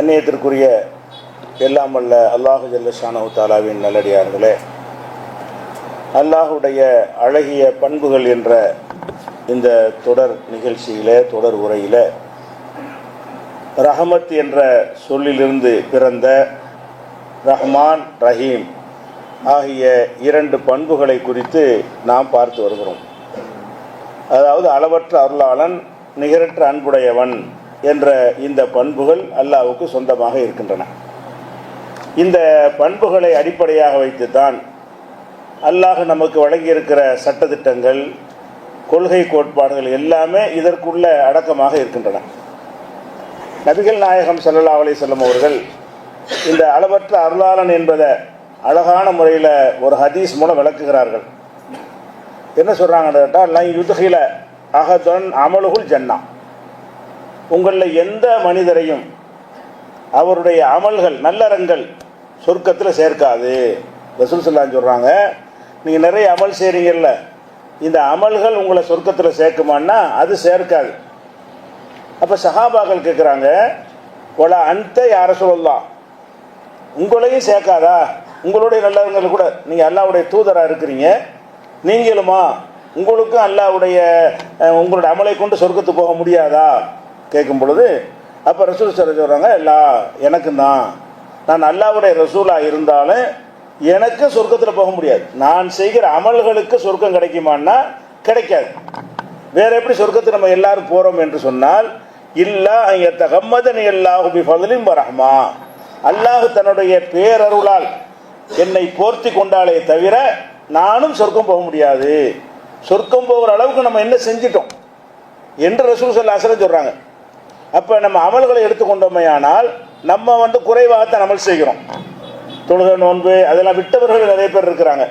கண்ணியத்திற்குரிய எல்லாம் வல்ல அல்லாஹு ஜல்ல ஷானஹு தஆலாவின் நல்லடியார்களே, அல்லாஹுடைய அழகிய பண்புகள் என்ற இந்த தொடர் நிகழ்ச்சியிலே, தொடர் உரையிலே ரஹமத் என்ற சொல்லிலிருந்து பிறந்த ரஹ்மான், ரஹீம் ஆகிய இரண்டு பண்புகளை குறித்து நாம் பார்த்து வருகிறோம். அதாவது அளவற்ற அருளாளன், நிகரற்ற அன்புடையவன் என்ற இந்த பண்புகள் அல்லாஹ்வுக்கு சொந்தமாக இருக்கின்றன. இந்த பண்புகளை அடிப்படையாக வைத்துத்தான் அல்லாஹ் நமக்கு வழங்கியிருக்கிற சட்டத்திட்டங்கள், கொள்கை கோட்பாடுகள் எல்லாமே இதற்குள்ள அடக்கமாக இருக்கின்றன. நபிகள் நாயகம் ஸல்லல்லாஹு அலைஹி வஸல்லம் அவர்கள் இந்த அளவற்ற அருளாளன் என்பதை அழகான முறையில் ஒரு ஹதீஸ் மூலம் விளக்குகிறார்கள். என்ன சொல்கிறாங்கன்னு கேட்டால், லை யுத்ஹில அஹதன் அமலுகுல் ஜன்னா, உங்களில் எந்த மனிதரையும் அவருடைய அமல்கள், நல்லறங்கள் சொர்க்கத்தில் சேர்க்காது. ரசூல் ஸல்லல்லாஹு சொல்கிறாங்க, நீங்கள் நிறைய அமல் செய்கிறீங்கல்ல, இந்த அமல்கள் உங்களை சொர்க்கத்தில் சேர்க்குமான்னா அது சேர்க்காது. அப்போ சஹாபாக்கள் கேட்குறாங்க, ஒலா அந்த யா ரசூலல்லாஹ், உங்களையும் சேர்க்காதா? உங்களுடைய நல்லவங்கள் கூட, நீங்கள் அல்லாஹ்வுடைய தூதராக இருக்கிறீங்க, நீங்களுமா உங்களுக்கும் அல்லாஹ்வுடைய உங்களுடைய அமலை கொண்டு சொர்க்கத்துக்கு போக முடியாதா கேட்கும் பொழுது, அப்போ ரசூல் சொல்கிறாங்க, எல்லா எனக்கும் தான், நான் அல்லாஹ்வுடைய ரசூலாக இருந்தாலும் எனக்கு சொர்க்கத்தில் போக முடியாது. நான் செய்கிற அமல்களுக்கு சொர்க்கம் கிடைக்குமான்னா கிடைக்காது. வேற எப்படி சொர்க்கத்துக்கு நம்ம எல்லாரும் போகிறோம் என்று சொன்னால், இல்லா தகம்மதனி அல்லாஹு பி ஃபضலின் வ ரஹ்மா, அல்லாஹ் தன்னுடைய பேரருளால் என்னை போர்த்தி கொண்டாலே தவிர நானும் சொர்க்கம் போக முடியாது. சொர்க்கம் போகிற அளவுக்கு நம்ம என்ன செஞ்சிட்டோம் என்று ரசூல் ஸல்லல்லாஹு அலைஹி வஸல்லம் சொல்கிறாங்க. அப்போ நம்ம அமல்களை எடுத்துக்கொண்டோமே ஆனால் நம்ம குறைவாகத்தான் அமல் செய்கிறோம். தொழுகை, நோன்பு அதெல்லாம் விட்டவர்கள் நிறைய பேர் இருக்கிறாங்க.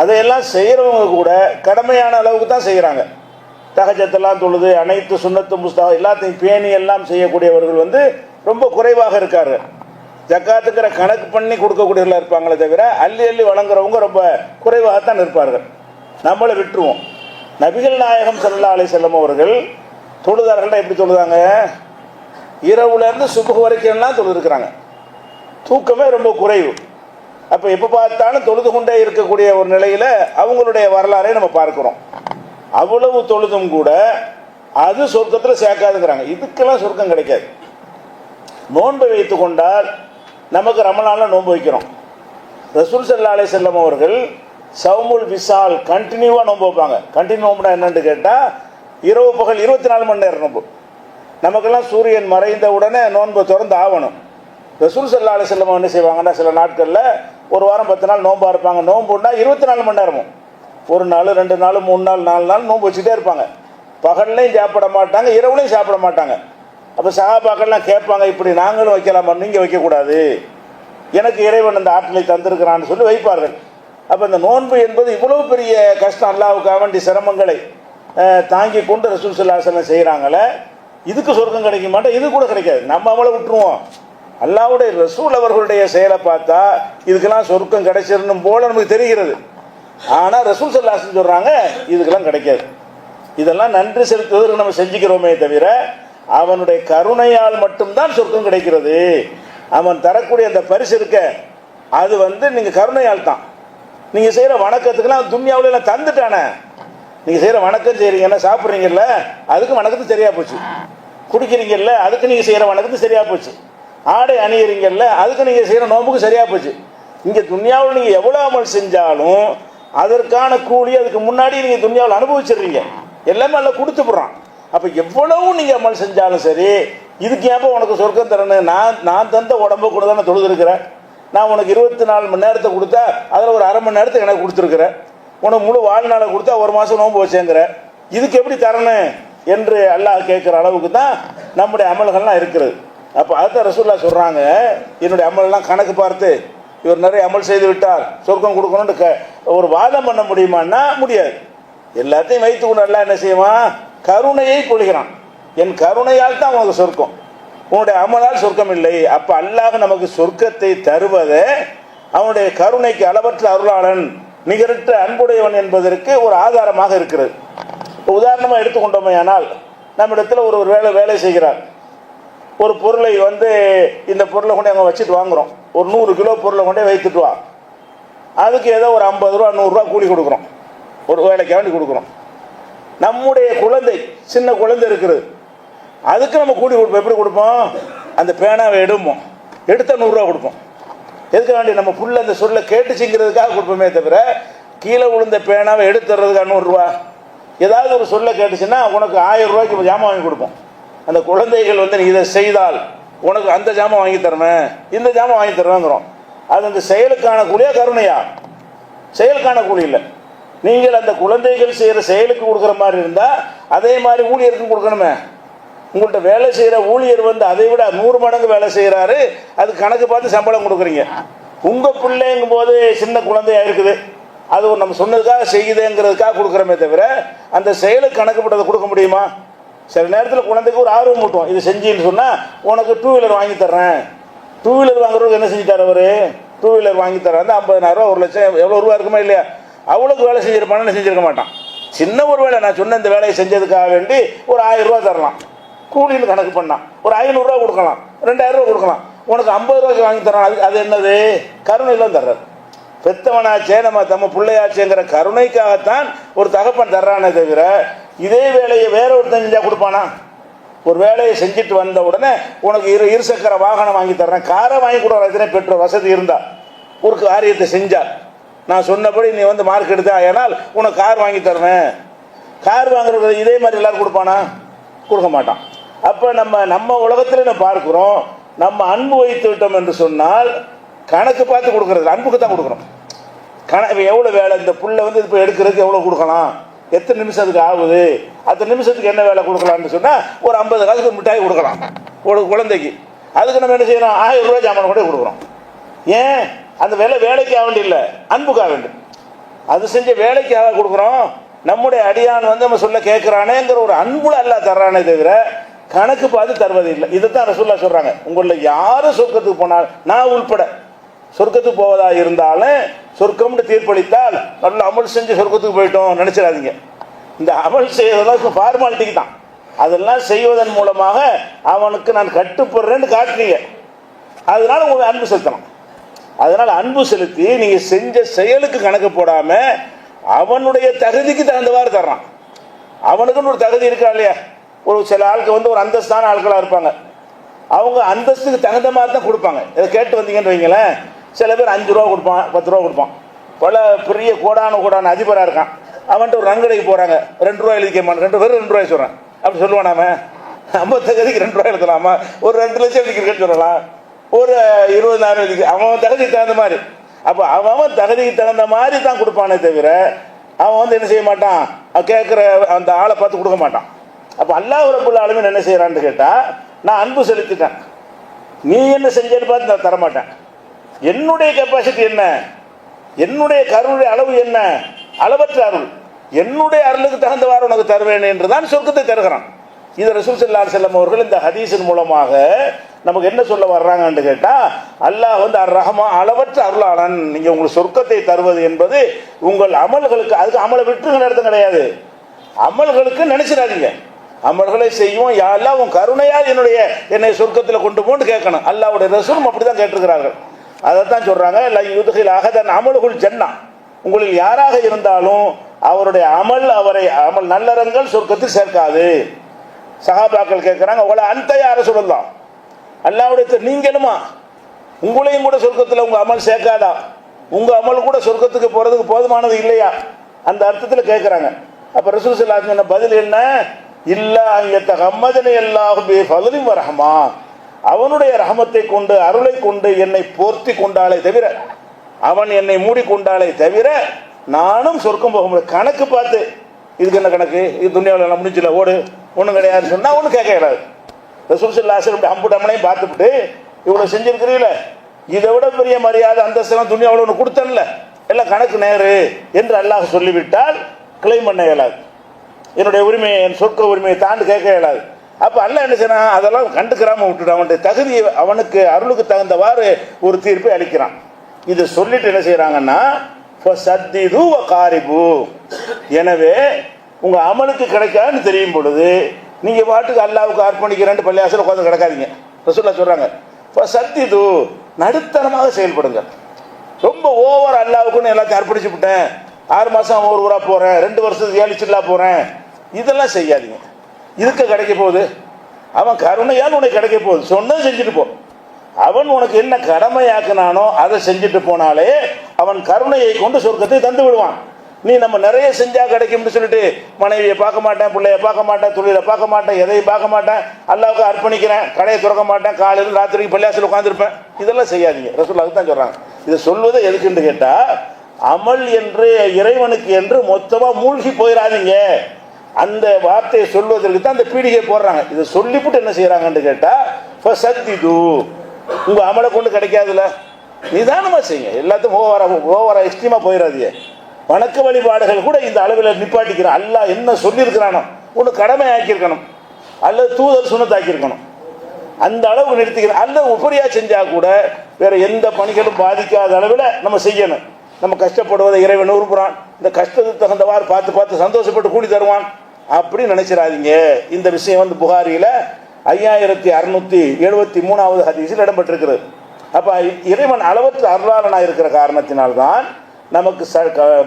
அதையெல்லாம் செய்கிறவங்க கூட கடமையான அளவுக்கு தான் செய்கிறாங்க. தஹஜ்ஜத்தெல்லாம் தொழுது அனைத்து சுன்னத்து முஸ்தஹப் எல்லாத்தையும் பேணி எல்லாம் செய்யக்கூடியவர்கள் ரொம்ப குறைவாக இருக்காரு. ஜக்காத்துக்கிற கணக்கு பண்ணி கொடுக்கக்கூடியவர்களாக இருப்பாங்களே தவிர அள்ளி அள்ளி வழங்குறவங்க ரொம்ப குறைவாகத்தான் இருப்பார்கள். நம்மளை விட்டுருவோம். நபிகள் நாயகம் ஸல்லல்லாஹு அலைஹி வஸல்லம் அவர்கள் தொழுதார்கள்னா எப்படி தொழுதாங்க? இரவுலேருந்து சுபஹ் வரைக்கும்லாம் தொழுதுருக்கிறாங்க. தூக்கமே ரொம்ப குறைவு. அப்போ எப்போ பார்த்தாலும் தொழுது கொண்டே இருக்கக்கூடிய ஒரு நிலையில் அவங்களுடைய வரலாறை நம்ம பார்க்குறோம். அவ்வளவு தொழுதும் கூட அது சொர்க்கத்தில் சேர்க்காதுங்கிறாங்க. இதுக்கெல்லாம் சொர்க்கம் கிடைக்காது. நோன்பை வைத்து கொண்டால் நமக்கு ரமலானில் நோன்பு வைக்கிறோம். ரசூல் ஸல்லல்லாஹு அலைஹி வஸல்லம் அவர்கள் சவுமுல் விசால் கண்டினியூவாக நோன்பு வைப்பாங்க. கண்டினியூ நோம்புனா என்னன்னு கேட்டால், இரவு பகல் 24 மணி நேரம் நோன்பு. நமக்கெல்லாம் சூரியன் மறைந்த உடனே நோன்பு திறந்து ஆகணும். ரசூல் ஸல்லல்லாஹு அலைஹி வஸல்லம் என்ன செய்வாங்கன்னா, சில நாட்களில் ஒரு வாரம் 10 நாள் நோன்பா இருப்பாங்க. நோன்புன்னா 24 மணி நேரமும், ஒரு நாள் 2 நாள் 3 நாள் 4 நாள் நோன்பு வச்சுட்டே இருப்பாங்க. பகல்லையும் சாப்பிட மாட்டாங்க, இரவுலையும் சாப்பிட மாட்டாங்க. அப்போ சஹாபாக்கள்லாம் கேட்பாங்க, இப்படி நாங்களும் வைக்கலாமா? நீங்கள் வைக்கக்கூடாது, எனக்கு இறைவன் அந்த ஆற்றலை தந்திருக்கிறான்னு சொல்லி வைப்பார்கள். அப்போ இந்த நோன்பு என்பது இவ்வளவு பெரிய கஷ்டம், அல்லாஹ்வுக்காக வேண்டிய சிரமங்களை தாங்கி கொண்டு ரசூல் ஸல்லல்லாஹு அலைஹி வஸல்லம் செய்கிறாங்களே, இதுக்கு சொர்க்கம் கிடைக்க மாட்டேன், இது கூட கிடைக்காது. நம்ம அவளை விட்டுருவோம். அல்லாஹ்வுடைய ரசூல் அவர்களுடைய செயலை பார்த்தா இதுக்கெல்லாம் சொர்க்கம் கிடைச்சிடணும் போல நமக்கு தெரிகிறது. ஆனால் ரசூல் ஸல்லல்லாஹு அலைஹி வஸல்லம் சொல்கிறாங்க, இதுக்கெல்லாம் கிடைக்காது. இதெல்லாம் நன்றி செலுத்துவதற்கு நம்ம செஞ்சுக்கிறோமே தவிர அவனுடைய கருணையால் மட்டும்தான் சொர்க்கம் கிடைக்கிறது. அவன் தரக்கூடிய அந்த பரிசு இருக்க, அது நீங்கள் கருணையால் தான். நீங்கள் செய்கிற வணக்கத்துக்கெல்லாம் துன்யாவில் எல்லாம் தந்துட்டானே. நீங்கள் செய்கிற வணக்கம் செய்கிறீங்கன்னா, சாப்பிட்றீங்கல்ல, அதுக்கு வணக்கத்துக்கு சரியாக போச்சு. குடிக்கிறீங்கல்ல, அதுக்கு நீங்கள் செய்கிற வணக்கத்துக்கு சரியாக போச்சு. ஆடை அணியிறீங்கல்ல, அதுக்கு நீங்கள் செய்கிற நோம்புக்கு சரியாக போச்சு. இங்கே துன்யாவில் நீங்கள் எவ்வளோ அமல் செஞ்சாலும் அதற்கான கூலி அதுக்கு முன்னாடி நீங்கள் துன்யாவில் அனுபவிச்சிடுறீங்க. எல்லாமே நல்லா கொடுத்து போடுறான். அப்போ எவ்வளவு நீங்கள் அமல் செஞ்சாலும் சரி, இதுக்கு ஏப்போ உனக்கு சொர்க்கம் தரணும்? நான் தந்த உடம்பை கூட தானே தொழுதுருக்கிறேன். நான் உனக்கு 24 மணி நேரத்தை கொடுத்தா அதில் ஒரு அரை மணி நேரத்தை எனக்கு கொடுத்துருக்குறேன். உனக்கு முழு வாழ்நாளை கொடுத்தா 1 மாதம் நோன்பு வச்சேங்கிற, இதுக்கு எப்படி தரணும் என்று அல்லாஹ் கேட்குற அளவுக்கு தான் நம்முடைய அமல்கள்லாம் இருக்கிறது. அப்போ அதுதான் ரசூலுல்லாஹ் சொல்கிறாங்க, என்னுடைய அமல்லாம் கணக்கு பார்த்து இவர் நிறைய அமல் செய்து விட்டார், சொர்க்கம் கொடுக்கணும்னு ஒரு வாதம் பண்ண முடியுமான்னா முடியாது. எல்லாத்தையும் வைத்து கொண்டு அல்லாஹ் என்ன செய்வான்? கருணையை பொழிகிறான். என் கருணையால் தான் உனக்கு சொர்க்கம், உன்னுடைய அமலால் சொர்க்கம் இல்லை. அப்போ அல்லாஹ் நமக்கு சொர்க்கத்தை தருவதை அவனுடைய கருணைக்கு, அளவற்ற அருளாளன், நிகரற்ற அன்புடையவன் என்பதற்கு ஒரு ஆதாரமாக இருக்கிறது. உதாரணமாக எடுத்துக்கொண்டோமே ஆனால், நம்மிடத்தில் ஒரு வேலை செய்கிறார். ஒரு பொருளை வந்து இந்த பொருளை கொண்டு அங்கே வச்சுட்டு வாங்குகிறோம். ஒரு 100 கிலோ பொருளை கொண்டே வைத்துட்டு வா, அதுக்கு ஏதோ ஒரு 50 ரூபா 100 ரூபா கூலி கொடுக்குறோம், ஒரு வேலைக்கு வேண்டி கொடுக்குறோம். நம்முடைய குழந்தை, சின்ன குழந்தை இருக்குது, அதுக்கு நம்ம கூலி கொடுப்போம். எப்படி கொடுப்போம்? அந்த பேனாவை எடுப்போம், எடுத்த 100 ரூபா கொடுப்போம். எதுக்கு வேண்டி? நம்ம புள்ள அந்த சொல்ல கேட்டுச்சுங்கிறதுக்காக கொடுப்போமே தவிர கீழே விழுந்த பேனாவை எடுத்துறதுக்காக 100 ரூபா. ஏதாவது ஒரு சொல்ல கேட்டுச்சுன்னா உனக்கு 1000 ரூபாய்க்கு ஜாமான் வாங்கி கொடுப்போம். அந்த குழந்தைகள் வந்து நீ இதை செய்தால் உனக்கு அந்த ஜாமான் வாங்கி தருவேன், இந்த ஜாமான் வாங்கி தருவேங்கிறோம். அது அந்த செயலுக்கான கூலியா கருணையா? செயலுக்கான கூலி இல்லை. நீங்கள் அந்த குழந்தைகள் செய்கிற செயலுக்கு கொடுக்குற மாதிரி இருந்தால் அதே மாதிரி ஊழியருக்கும் கொடுக்கணுமே. உங்கள்கிட்ட வேலை செய்கிற ஊழியர் வந்து அதை விட 100 மடங்கு வேலை செய்கிறாரு, அது கணக்கு பார்த்து சம்பளம் கொடுக்குறீங்க. உங்கள் பிள்ளைங்கும் போது சின்ன குழந்தையாக இருக்குது, அது நம்ம சொன்னதுக்காக செய்யுதுங்கிறதுக்காக கொடுக்குறமே தவிர அந்த செயலுக்கு கணக்குப்பட்டதை கொடுக்க முடியுமா? சில நேரத்தில் குழந்தைக்கு ஒரு ஆர்வம் மூட்டும், இது செஞ்சின்னு சொன்னால் உனக்கு 2 வீலர் வாங்கி தர்றேன். 2 வீலர் வாங்குறதுக்கு என்ன செஞ்சுட்டார் அவர்? 2 வீலர் வாங்கி தர்றேன். 50,000 ரூபா, 1 லட்சம் எவ்வளோ ரூபா இருக்குமா இல்லையா? அவ்வளோக்கு வேலை செஞ்சிருப்பான்னு செஞ்சிருக்க மாட்டான். சின்ன ஒரு வேலை, நான் சொன்ன இந்த வேலையை செஞ்சதுக்காக வேண்டி ஒரு 1000 ரூபா தரலாம், கூலின்னு கணக்கு பண்ணான். ஒரு 500 ரூபா கொடுக்கலாம், 2000 ரூபா கொடுக்கலாம். உனக்கு 50 ரூபாய்க்கு வாங்கி தரான். அது என்னது? கருணையிலும் தர்றாரு. பெத்தவனாச்சே, நம்ம தம்ம பிள்ளையாச்சேங்கிற கருணைக்காகத்தான் ஒரு தகப்பன் தர்றானே தவிர இதே வேலையை வேற ஒருத்தன் செஞ்சா கொடுப்பானா? ஒரு வேலையை செஞ்சுட்டு வந்த உடனே உனக்கு இருசக்கர வாகனம் வாங்கி தர்றேன், காரை வாங்கி கொடுக்குற எத்தனை பெற்றோர் வசதி இருந்தா ஒரு காரியத்தை செஞ்சா, நான் சொன்னபடி நீ வந்து மார்க் எடுத்தா ஏனால் உனக்கு கார் வாங்கி தருவேன். கார் வாங்குறது இதே மாதிரி எல்லாரும் கொடுப்பானா? கொடுக்க மாட்டான். அப்போ நம்ம உலகத்தில் நம்ம பார்க்கிறோம், நம்ம அன்பு வைத்து விட்டோம் என்று சொன்னால் கணக்கு பார்த்து கொடுக்கறது, அன்புக்கு தான் கொடுக்குறோம். எவ்வளோ வேலை இந்த புள்ள வந்து இப்போ எடுக்கிறதுக்கு எவ்வளோ கொடுக்கலாம், எத்தனை நிமிஷத்துக்கு ஆகுது, அத்தனை நிமிஷத்துக்கு என்ன வேலை கொடுக்கலாம்னு சொன்னால் ஒரு 50 காசுக்கு ஒரு மிட்டாய் கொடுக்கலாம் ஒரு குழந்தைக்கு. அதுக்கு நம்ம என்ன செய்யணும்? 1000 ரூபாய் ஜாமான் கூட கொடுக்குறோம். ஏன்? அந்த வேலைக்காக வேண்டி இல்லை, அன்புக்காக வேண்டி. அது செஞ்ச வேலைக்காக கொடுக்குறோம். நம்முடைய அடியான் வந்து நம்ம சொல்ல கேட்குறானேங்கிற ஒரு அன்புல அல்லாஹ் தர்றானே தவிர கணக்கு பார்த்து தருவது இல்லை. இதைத்தான் ரசூலுல்லாஹ் சொல்கிறாங்க, உங்களில் யாரும் சொர்க்கத்துக்கு போனால், நான் உள்பட சொர்க்கத்துக்கு போவதா இருந்தாலும் சொர்க்கம்னு தீர்ப்பளித்தால் நல்ல அமல் செஞ்சு சொர்க்கத்துக்கு போயிட்டோம் நினச்சிடாதீங்க. இந்த அமல் செய்வதெல்லாம் ஃபார்மாலிட்டிக்கு தான். அதெல்லாம் செய்வதன் மூலமாக அவனுக்கு நான் கட்டுப்படுறேன்னு காட்டுறீங்க, அதனால உங்களுக்கு அன்பு செலுத்தலாம். அதனால் அன்பு செலுத்தி நீங்கள் செஞ்ச செயலுக்கு கணக்கு போடாமல் அவனுடைய தகுதிக்கு தகுந்தவாறு தர்றான். அவனுக்குன்னு ஒரு தகுதி இருக்கா இல்லையா? ஒரு சில ஆட்கள் வந்து ஒரு அந்தஸ்தான ஆட்களாக இருப்பாங்க, அவங்க அந்தஸ்துக்கு தகுந்த மாதிரி தான் கொடுப்பாங்க. இதை கேட்டு வந்தீங்கன்னு வைங்களேன், சில பேர் 5 ரூபா கொடுப்பான், 10 ரூபா கொடுப்பான். பல பெரிய கோடான அதிபராக இருக்கான், அவன்கிட்ட ஒரு ரங்கடைக்கு போகிறாங்க, 2 ரூபா எழுதிக்கமான், வெறும் 2 ரூபாய் சொல்கிறேன் அப்படி சொல்லுவான். நாம நம்ம தகுதிக்கு 2 ரூபாய் எழுதலாமா? ஒரு 2 லட்சம் எழுதிக்கிறேன்னு சொல்லலாம், ஒரு 20,000 எழுதிக்க, அவன் தகுதிக்கு தகுந்த மாதிரி. அப்போ அவன் தகுதிக்கு தகுந்த மாதிரி தான் கொடுப்பானே தவிர அவன் வந்து என்ன செய்ய மாட்டான், கேட்குற அந்த ஆளை பார்த்து கொடுக்க மாட்டான். அப்போ அல்லாஹ் ரப்புல் ஆலமீன் என்ன செய்கிறான்னு கேட்டால், நான் அன்பு செலுத்திட்டேன், நீ என்ன செஞ்சேன்னு பார்த்து நான் தரமாட்டேன். என்னுடைய கெப்பாசிட்டி என்ன, என்னுடைய கருணுடைய அளவு என்ன, அளவற்ற அருள், என்னுடைய அருளுக்கு தகுந்தவாறு உனக்கு தருவேன் என்று தான் சொர்க்கத்தை தருகிறான். இது ரசூல் ஸல்லல்லாஹு அலைஹி வஸல்லம் அவர்கள் இந்த ஹதீஸின் மூலமாக நமக்கு என்ன சொல்ல வர்றாங்கன்னு கேட்டால், அல்லாஹ் வந்து அர்-ரஹ்மான், அளவற்ற அருளாளன். நீங்கள் உங்களுக்கு சொர்க்கத்தை தருவது என்பது உங்கள் அமல்களுக்கு, அதுக்கு அமலை விட்டுங்கிற அர்த்தம் கிடையாது. அமல்களுக்கு நினைச்சிடாதீங்க, அமல்களை செய்வோம், யாரெல்லாம் உன் கருணையால் என்னை சொர்க்கத்தில் கொண்டு போன்னு கேட்கணும். அல்லாஹ்வுடைய ரசூலும் அப்படி தான் கேட்டிருக்கிறார்கள். அதைத்தான் சொல்கிறாங்க, லா யுத்ஹில் அஹதன் அமலுகுல் ஜன்னா, உங்களில் யாராக இருந்தாலும் அவருடைய அமல் நல்லறங்கள் சொர்க்கத்தில் சேர்க்காது. சஹாபாக்கள் கேட்குறாங்க, உங்களை அந்த யார சொல்லலாம், அல்லாஹ்வுடைய நீங்களுமா, உங்களையும் கூட சொர்க்கத்தில் உங்கள் அமல் சேர்க்காதா, உங்கள் அமல் கூட சொர்க்கத்துக்கு போகிறதுக்கு போதுமானது இல்லையா, அந்த அர்த்தத்தில் கேட்குறாங்க. அப்போ ரசூல் ஸல்லல்லாஹு அலைஹி வஸல்லம் பதில் என்ன, இல்லா யத்தகம்மதனி அல்லாஹு பி ஃபضலின் வ ரஹ்மா, அவனுடைய ரஹமத்தை கொண்டு அருளை கொண்டு என்னை போர்த்தி கொண்டாலே தவிர, அவன் என்னை மூடிக்கொண்டாலே தவிர நானும் சொர்க்கம் போக முடியும். கணக்கு பார்த்து இதுக்கு என்ன கணக்கு, இது துன்யாவில் எல்லாம் முடிஞ்சில்ல ஓடு ஒன்றும் கிடையாதுன்னு சொன்னால் ஒன்றும் கேட்க இயலாது. ரசூல் ஸல்லல்லாஹு அலைஹி வஸல்லம் அம்புடமனையும் பார்த்துவிட்டு இவ்வளோ செஞ்சிருக்கிறீங்கள, இதை விட பெரிய மரியாதை அந்தஸ்தெல்லாம் துன்யாவில் ஒன்று கொடுத்தன்ல, எல்லாம் கணக்கு நேரு என்று அல்லாஹ் சொல்லிவிட்டால் கிளைம் பண்ண இயலாது. என்னுடைய உரிமையை, என் சொர்க்க உரிமையை தாண்டி கேட்க இயலாது. அப்போ அல்லாஹ் என்ன செய்யறான், அதெல்லாம் கண்டுக்கிறாம விட்டுட்டு அவனுடைய தகுதியை, அவனுக்கு அருளுக்கு தகுந்தவாறு ஒரு தீர்ப்பை அளிக்கிறான். இது சொல்லிட்டு என்ன செய்யறாங்கன்னா, ஃபஸத்திது வகாரிபு, எனவே உங்க அமலுக்கு கிடைக்காதுன்னு தெரியும் பொழுது நீங்கள் பாட்டுக்கு அல்லாவுக்கு அர்ப்பணிக்கிறேன்ட்டு பள்ளியாசல் உட்காந்து கிடக்காதீங்க. ரசூலுல்லாஹ் சொல்கிறாங்க, இப்போ சத்திது நடுத்தரமாக செயல்படுங்க. ரொம்ப ஓவர் அல்லாவுக்குன்னு எல்லாத்தையும் அர்ப்பணிச்சு விட்டேன், 6 மாதம் ஒரு ஊராக போகிறேன், 2 வருஷத்துக்கு 7 சில்லா போகிறேன், இதெல்லாம் செய்யாதீங்க. இதுக்கு கிடைக்க போகுது, அவன் கருணையால் உனக்கு கிடைக்க போகுது. சொன்னது செஞ்சுட்டு போ. அவன் உனக்கு என்ன கடமையாக்குனானோ அதை செஞ்சுட்டு போனாலே அவன் கருணையை கொண்டு சொர்க்கத்தை தந்து விடுவான். நீ நம்ம நிறைய செஞ்சா கிடைக்கும்னு சொல்லிட்டு மனைவியை பார்க்க மாட்டேன், பிள்ளைய பார்க்க மாட்டேன், தொழிலை பார்க்க மாட்டேன், எதையும் பார்க்க மாட்டேன், அல்லாவுக்கு அர்ப்பணிக்கிறேன், கடையை திறக்க மாட்டேன், காலையில் ராத்திரிக்கு பள்ளியாசல் உட்காந்துருப்பேன், இதெல்லாம் செய்யாதீங்க. ரசூலுல்லாஹ் தான் சொல்கிறாங்க. இதை சொல்வதை எதுக்குன்னு கேட்டால், அமல் என்று இறைவனுக்கு என்று மொத்தமாக மூழ்கி போயிடாதீங்க. அந்த வார்த்தையை சொல்வதற்கு தான் அந்த பீடிகை போடுறாங்க. இதை சொல்லிவிட்டு என்ன செய்கிறாங்கன்னு கேட்டால், ஃபஸத்திது உங்கள் அமலை கொண்டு கிடைக்காதுல்ல, நிதானமாக செய்யுங்க. எல்லாத்தையும் ஓவரா எக்ஸ்ட்ரீமாக போயிடாதீங்க. வணக்க வழிபாடுகள் கூட இந்த அளவில் நிப்பாட்டிக்கிறான். அல்லாஹ் என்ன சொல்லியிருக்கிறானோ ஒன்று கடமை ஆக்கியிருக்கணும், அல்லது தூதர் சுனத்தாக்கியிருக்கணும், அந்த அளவுக்கு நிறுத்திக்கிறோம். அல்லது உபரியாக செஞ்சால் கூட வேறு எந்த பணிகளும் பாதிக்காத அளவில் நம்ம செய்யணும். நம்ம கஷ்டப்படுவதை இறைவன் விரும்புகிறான், இந்த கஷ்டத்துக்கு தகுந்தவாறு பார்த்து பார்த்து சந்தோஷப்பட்டு கூலி தருவான் அப்படி நினைச்சிடாதீங்க. இந்த விஷயம் வந்து புகாரியில் 5673வது ஹதீஸில் இடம்பெற்றிருக்கிறது. அப்போ இறைவன் அளவற்ற அருளாளனாக இருக்கிற காரணத்தினால்தான் நமக்கு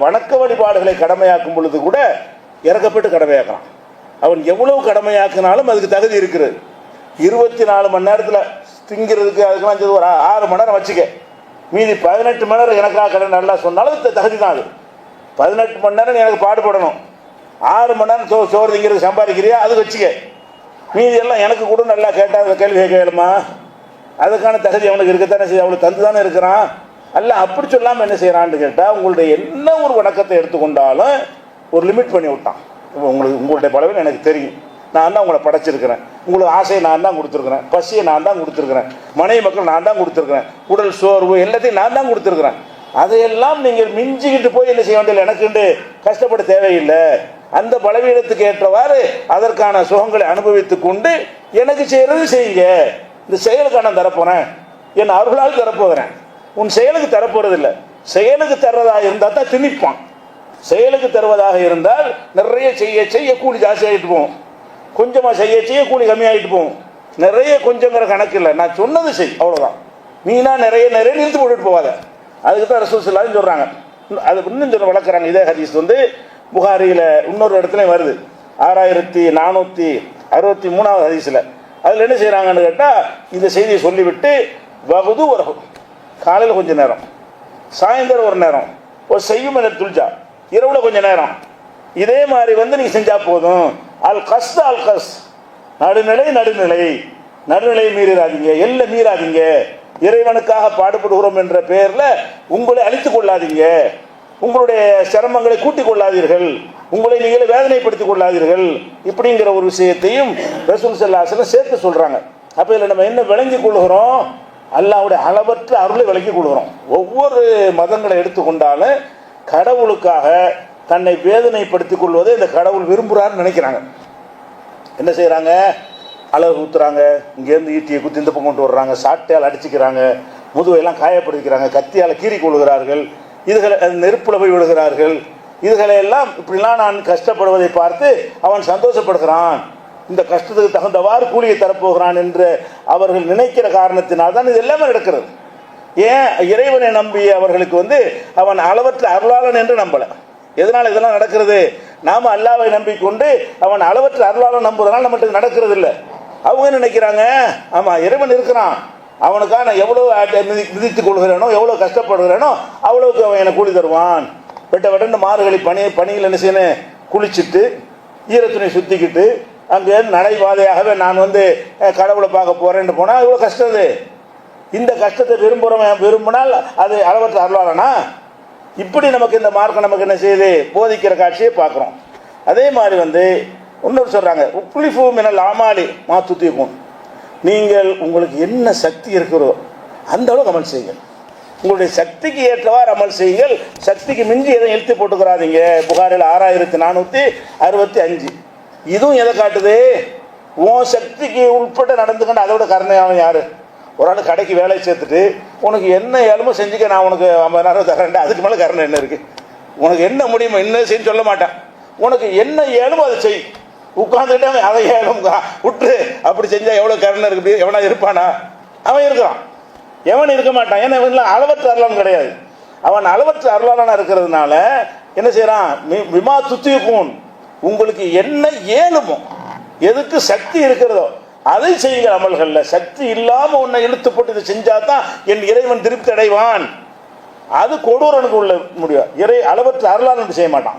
வணக்க வழிபாடுகளை கடமையாக்கும் பொழுது கூட இறக்கப்பட்டு கடமையாக்கலாம். அவன் எவ்வளவு கடமையாக்கினாலும் அதுக்கு தகுதி இருக்குது. 24 மணி நேரத்தில் திங்கிறதுக்கு அதுக்கெல்லாம் ஒரு 6 மணி நேரம் வச்சுக்க, மீதி 18 மணி நேரம் எனக்காக கடன் நல்லா சொன்னாலும் தகுதி தான். அது 18 மணி நேரம் எனக்கு பாடுபடணும், 6 மணி நேரம் சோறு திங்கிறது சம்பாதிக்கிறியா அது வச்சுக்க, மீதி எல்லாம் எனக்கு கூட நல்லா கேட்டால் கேள்வி கேட்கலுமா, அதுக்கான தகுதி அவனுக்கு இருக்கத்தானே செய்ய, அவனுக்கு தந்து தானே இருக்கிறான். அல்ல அப்படி சொல்லாமல் என்ன செய்யறான்னு கேட்டால், உங்களுடைய என்ன ஒரு வணக்கத்தை எடுத்துக்கொண்டாலும் ஒரு லிமிட் பண்ணி விட்டான். உங்களுடைய பலவில் எனக்கு தெரியும், நான் தான் உங்களை படைச்சிருக்கிறேன், உங்களுக்கு ஆசையை நான் தான் கொடுத்துருக்குறேன், பசியை நான் தான் கொடுத்துருக்குறேன், மனைவி மக்கள் நான் தான் கொடுத்துருக்குறேன், உடல் சோர்வு எல்லாத்தையும் நான் தான் கொடுத்துருக்குறேன். அதையெல்லாம் நீங்கள் மிஞ்சிக்கிட்டு போய் என்ன செய்ய வேண்டிய எனக்குண்டு கஷ்டப்பட தேவையில்லை. அந்த பலவீனத்துக்கு ஏற்றவாறு அதற்கான சுகங்களை அனுபவித்து கொண்டு எனக்கு செய்கிறது செய்யுங்க. இந்த செயலுக்கு நான் தரப்போகிறேன், என் அருளால் தரப்போகிறேன், உன் செயலுக்கு தரப்போறதில்லை. செயலுக்கு தர்றதாக இருந்தால் தான் திணிப்பான். செயலுக்கு தருவதாக இருந்தால் நிறைய செய்ய செய்ய கூலி ஜாஸ்தி ஆகிட்டு போகும், கொஞ்சமாக செய்ய செய்ய கூலி கம்மியாகிட்டு போகும். நிறைய கொஞ்சங்கிற கணக்கு இல்லை, நான் சொன்னது செய் அவ்வளோதான். நீனா நிறைய நிறைய நிறுத்து போட்டுட்டு போவாத. அதுக்கு தான் ரசூல் ஸல்லல்லாஹு அலைஹி சொல்கிறாங்க. அது இன்னும் சொல்ல வளர்க்குறாங்க. இதே ஹதீஸ் வந்து புகாரியில் இன்னொரு இடத்துலையும் வருது, 6463வது ஹதீஸில். அதில் என்ன செய்கிறாங்கன்னு கேட்டால், இந்த செய்தியை சொல்லிவிட்டு வகுது வரகும், காலையில் கொஞ்சம் நேரம், சாயந்தரம் ஒரு நேரம், ஒரு செய்யும் என துல்ஜா இரவுல கொஞ்சம் நேரம், இதே மாதிரி வந்து நீங்கள் செஞ்சால் போதும். அல் கஸ் அல் கஸ், நடுநிலை நடுநிலை, நடுநிலையை மீறாதீங்க, எல்லாம் மீறாதீங்க. இறைவனுக்காக பாடுபடுகிறோம் என்ற பெயரில் உங்களை அழித்துக் கொள்ளாதீங்க, உங்களுடைய சிரமங்களை கூட்டிக் கொள்ளாதீர்கள், உங்களை நீங்களே வேதனைப்படுத்திக் கொள்ளாதீர்கள். இப்படிங்கிற ஒரு விஷயத்தையும் ரசூல் ஸல்லல்லாஹு அலைஹி வஸல்லம் சேர்த்து சொல்கிறாங்க. அப்போ இதில் நம்ம என்ன விளங்கி கொள்கிறோம்? அல்லாஹ்வுடைய அளவற்ற அருளை விளங்கி கொள்கிறோம். ஒவ்வொரு மதங்களை எடுத்துக்கொண்டாலும் கடவுளுக்காக தன்னை வேதனைப்படுத்திக் கொள்வதை இந்த கடவுள் விரும்புகிறான்னு நினைக்கிறாங்க. என்ன செய்கிறாங்க? அழகு ஊற்றுறாங்க, இங்கேருந்து ஈட்டியை குத்தி இந்த பக்கம் கொண்டு வர்றாங்க, சாட்டையால் அடிச்சுக்கிறாங்க, முதுவையெல்லாம் காயப்படுத்திக்கிறாங்க, கத்தியால் கீறி கொள்கிறார்கள், இதுகளை நெருப்புல போய் விடுகிறார்கள். இதுகளையெல்லாம் இப்படிலாம் நான் கஷ்டப்படுவதை பார்த்து அவன் சந்தோஷப்படுகிறான், இந்த கஷ்டத்துக்கு தகுந்தவாறு கூலியை தரப்போகிறான் என்று அவர்கள் நினைக்கிற காரணத்தினால்தான் இது எல்லாமே நடக்கிறது. ஏன்? இறைவனை நம்பி அவர்களுக்கு வந்து அவன் அளவற்ற அருளாளன் என்று நம்பலை. எதனால் இதெல்லாம் நடக்கிறது? நாம் அல்லாவை நம்பிக்கொண்டு அவன் அளவற்ற அருளாளன் நம்புறதுனால நம்மகிட்ட நடக்கிறது இல்லை. அவங்க நினைக்கிறாங்க, ஆமாம் இறைவன் இருக்கிறான், அவனுக்காக நான் எவ்வளோ விதித்துக் கொள்கிறேனோ, எவ்வளோ கஷ்டப்படுகிறேனோ அவ்வளோக்கு அவன் எனக்கு கூலி தருவான். வெட்ட வெட்டன்னு மாறுகளை பணியில் என்ன செய்யணும், குளிச்சுட்டு ஈரத்துணை சுற்றிக்கிட்டு அங்கே நடைபாதையாகவே நான் வந்து கடவுளை பார்க்க போகிறேன்னு போனால் இவ்வளோ கஷ்டம். இது இந்த கஷ்டத்தை விரும்பினால் அது அளவற்ற அருளாளனா? இப்படி நமக்கு இந்த மார்க்கம் நமக்கு என்ன செய்யுது, போதிக்கிற காட்சியை பார்க்குறோம். அதே மாதிரி வந்து இன்னொரு சொல்கிறாங்க, உக்லிஃபு மினல் ஆமாலி மா துத்திக்கும், நீங்கள் உங்களுக்கு என்ன சக்தி இருக்கிறதோ அந்த அளவுக்கு அமல் செய்யுங்கள், உங்களுடைய சக்திக்கு ஏற்றவாறு அமல் செய்யுங்கள், சக்திக்கு மிஞ்சி எதையும் எழுத்து போட்டுக்கிறாதீங்க. புகாரில் 6465. இதுவும் எதை காட்டுது? உன் சக்திக்கு உட்பட்டு நடந்துக்கணும். அதோட கருணையானவன் யாரு? ஒரு ஆள் கடைக்கு வேலையை சேர்த்துட்டு உனக்கு என்ன ஏழுமோ செஞ்சுக்க, நான் உனக்கு 50,000 தரேன், அதுக்கு மேலே கருணை என்ன இருக்குது? உனக்கு என்ன முடியுமோ என்ன செய்யு சொல்ல மாட்டேன், உனக்கு என்ன ஏழுமோ அதை செய், உட்காந்துக்கிட்டு அதை விட்டு அப்படி செஞ்சால் எவ்வளோ கருணை இருக்கு, எவனா இருப்பானா? அவன் இருக்கான். எவன் இருக்க மாட்டான். ஏன்னா இவன் அளவற்ற அருளான் கிடையாது. அவன் அளவற்ற அருளாளனா இருக்கிறதுனால என்ன செய்யறான்? விமா துத்தியூன், உங்களுக்கு என்ன ஏழுமோ, எதுக்கு சக்தி இருக்கிறதோ அதை செய்யுங்க. அமல்கள்ல சக்தி இல்லாம உன்னை இழுத்து போட்டு இதை செஞ்சாதான் என் இறைவன் திருப்தி அடைவான். அது கொடூரனுக்கு உள்ள முடியும். அளவற்ற அருளாளன் செய்ய மாட்டான்.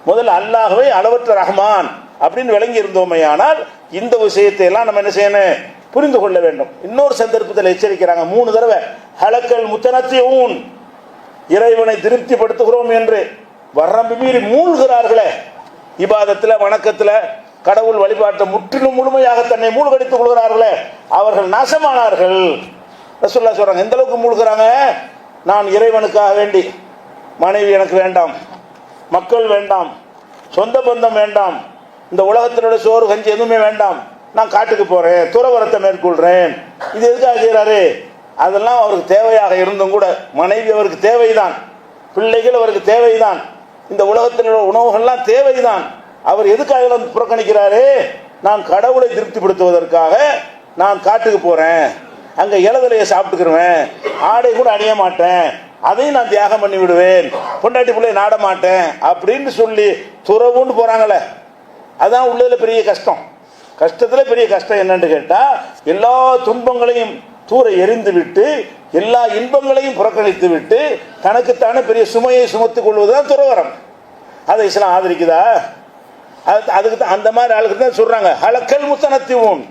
முதல்ல அல்லாஹ்வை அளவற்ற ரஹ்மான் அப்படின்னு விளங்கி இருந்தோமே. ஆனால் இந்த விஷயத்தை எல்லாம் நம்ம என்ன செய்யணும்? புரிந்து கொள்ள வேண்டும். இன்னொரு சந்தர்ப்பத்தில் எச்சரிக்கிறாங்க 3 தடவை, ஹலக்கல் முத்தனத்தியூன், இறைவனை திருப்திப்படுத்துகிறோம் என்று வரம்பு மீறி மூழ்கிறார்களே இபாதத்தில், வணக்கத்தில், கடவுள் வழிபாட்டை முற்றிலும் முழுமையாக தன்னை மூழ்கடித்துக் கொள்கிறார்களே அவர்கள் நாசமானார்கள். ரசூலுல்லாஹ் சொல்றாங்க. எந்த அளவுக்கு மூழ்கிறாங்க? நான் இறைவனுக்காக வேண்டி மனைவி எனக்கு வேண்டாம், மக்கள் வேண்டாம், சொந்த பந்தம் வேண்டாம், இந்த உலகத்தினுடைய சோறு கஞ்சி எதுவுமே வேண்டாம், நான் காட்டுக்கு போறேன், துறவரத்தை மேற்கொள்றேன். இது எதுக்காக செய்யறாரு? அதெல்லாம் அவருக்கு தேவையாக இருந்தும் கூட, மனைவி அவருக்கு தேவைதான், பிள்ளைகள் அவருக்கு தேவைதான், இந்த உலகத்தினுடைய உணவுகள்லாம் தேவைதான். அவர் எதுக்காக புறக்கணிக்கிறாரு? நான் கடவுளை திருப்திப்படுத்துவதற்காக நான் காட்டுக்கு போறேன், அங்க இலதலையை சாப்பிட்டுக்கிறேன், ஆடை கூட அணிய மாட்டேன், அதையும் நான் தியாகம் பண்ணி விடுவேன், பொண்டாட்டி பிள்ளை நாட மாட்டேன் அப்படின்னு சொல்லி துறவுன்னு போறாங்களே, அதான் உள்ளதுல பெரிய கஷ்டம். கஷ்டத்துல பெரிய கஷ்டம் என்னன்னு கேட்டா, எல்லா துன்பங்களையும் தூர எரிந்து விட்டு எல்லா இன்பங்களையும் புறக்கணித்து விட்டு தனக்குத்தானே பெரிய சுமையை சுமத்துக் கொள்வதுதான் துறவரம். அதை இஸ்லாம் ஆதரிக்குதா? அதுக்கு தான் அந்த மாதிரி ஆளுக்கு தான் சொல்றாங்க ஹலக்கல் முத்தனத்தியூன்,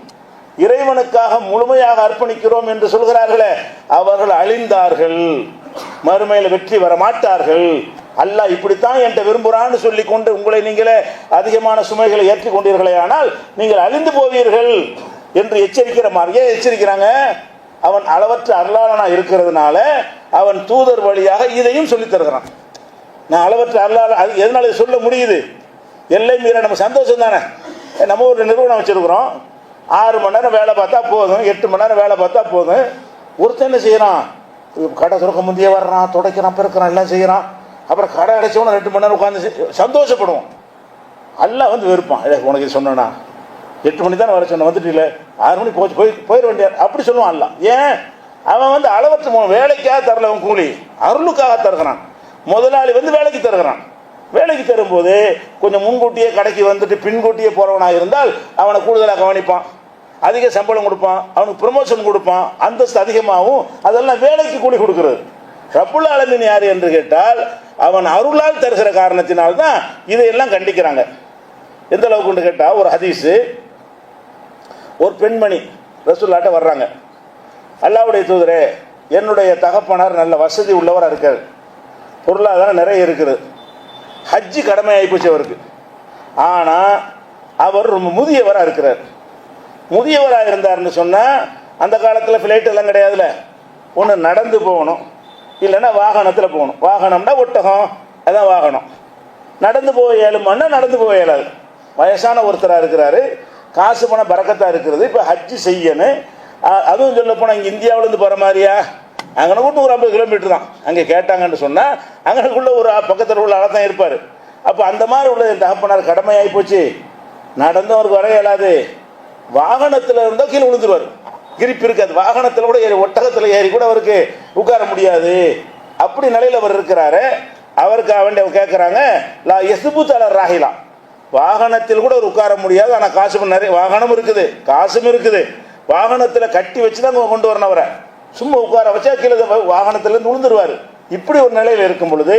இறைவனுக்காக முழுமையாக அர்ப்பணிக்கிறோம் என்று சொல்கிறார்களே அவர்கள் அழிந்தார்கள், மறுமையில் வெற்றி வர மாட்டார்கள். அல்லாஹ் இப்படித்தான் என்கிட்ட விரும்புகிறான்னு சொல்லி கொண்டு உங்களை நீங்களே அதிகமான சுமைகளை ஏற்றி கொண்டீர்களே ஆனால் நீங்கள் அழிந்து போவீர்கள் என்று எச்சரிக்கிற மாதிரியே எச்சரிக்கிறாங்க. அவன் அளவற்ற அருளாளனா இருக்கிறதுனால அவன் தூதர் வழியாக இதையும் சொல்லி தருகிறான். நான் அளவற்ற அருளாள, அது எதனால சொல்ல முடியுது? எல்லை மீற நம்ம சந்தோஷம் தானே. நம்ம ஒரு நிறுவனம் வச்சிருக்கிறோம், 6 மணி நேரம் வேலை பார்த்தா போதும், 8 மணி நேரம் வேலை பார்த்தா போதும். ஒருத்தன் என்ன செய்யறான்? கடை துறக்க முந்தைய வர்றான், துடைக்கிறான், பெருக்கிறான், எல்லாம் செய்யறான். அப்புறம் கடை அடைச்சவன 2 மணி நேரம் உட்காந்து சந்தோஷப்படுவோம். எல்லாம் வெறுப்பான். உனக்கு சொன்னா 8 மணி தானே வர சொன்ன, வந்துட்டு இல்லை 6 மணிக்கு போயிட வேண்டியார் அப்படி சொல்லுவான். அல்ல ஏன்? அவன் அளவற்ற வேலைக்காக தரல, அவன் கூலி அருளுக்காக தருகிறான். முதலாளி வேலைக்கு தருகிறான். வேலைக்கு தரும்போது கொஞ்சம் முன்கூட்டியே கடைக்கு வந்துட்டு பின்கூட்டியே போறவனாக இருந்தால் அவனை கூடுதலாக கவனிப்பான், அதிக சம்பளம் கொடுப்பான், அவனுக்கு ப்ரமோஷன் கொடுப்பான், அந்தஸ்து அதிகமாகவும். அதெல்லாம் வேலைக்கு கூலி கொடுக்கிறது. ரப்புல் ஆலமீன் யார் என்று கேட்டால் அவன் அருளால் தருகிற காரணத்தினால்தான் இதையெல்லாம் கண்டிக்கிறாங்க. எந்த அளவுக்கு கேட்டால், ஒரு ஹதீஸ், ஒரு பெண்மணி ரசூலுல்லாஹ்ட்ட வர்றாங்க. அல்லாஹ்வுடைய தூதரே, என்னுடைய தகப்பனார் நல்ல வசதி உள்ளவராக இருக்கார், பொருளாதாரம் நிறைய இருக்குது, ஹஜ்ஜி கடமை ஆகிப்போச்சு அவருக்கு. ஆனால் அவர் ரொம்ப முதியவராக இருக்கிறார். முதியவராக இருந்தார்னு சொன்னால் அந்த காலத்தில் ஃப்ளைட் எல்லாம் கிடையாதுல்ல, ஒன்று நடந்து போகணும், இல்லைன்னா வாகனத்தில் போகணும். வாகனம்னா ஒட்டகம், அதான் வாகனம். நடந்து போக இயலுமான்னா நடந்து போக இயலாது. வயசான ஒருத்தராக இருக்கிறாரு, காசு பணம் பறக்கத்தான் இருக்கிறது. இப்போ ஹஜ்ஜி செய்யணும். அதுவும் சொல்ல போனால் இங்கே இந்தியாவிலேருந்து போகிற மாதிரியா? அங்கே கூட 150 கிலோமீட்டர் தான். அங்கே கேட்டாங்கன்னு சொன்னால் அங்கனுக்குள்ள ஒரு பக்கத்தில் உள்ள ஆளை தான் இருப்பார். அப்போ அந்த மாதிரி உள்ள என் தகப்பனார் கடமையாகி போச்சு, நடந்தும் அவருக்கு வர இயலாது. வாகனத்தில் இருந்தால் கீழே விழுந்துருவார், கிரிப்பு இருக்காது. வாகனத்தில் கூட ஏறி, ஒட்டகத்தில் ஏறி கூட அவருக்கு உட்கார முடியாது. அப்படி நிலையில் அவர் இருக்கிறாரு. அவருக்கு வேண்டிய கேட்குறாங்க, லா எசுபுத்தல ராகிலா, வாகனத்தில் கூட ஒரு உட்கார முடியாது. ஆனால் காசு நிறைய வாகனம் இருக்குது, காசும் இருக்குது. வாகனத்தில் கட்டி வச்சு தான் கொண்டு வரணும். அவரை சும்மா உட்கார வச்சா கீழே வாகனத்திலேருந்து விழுந்துருவார். இப்படி ஒரு நிலையில் இருக்கும் பொழுது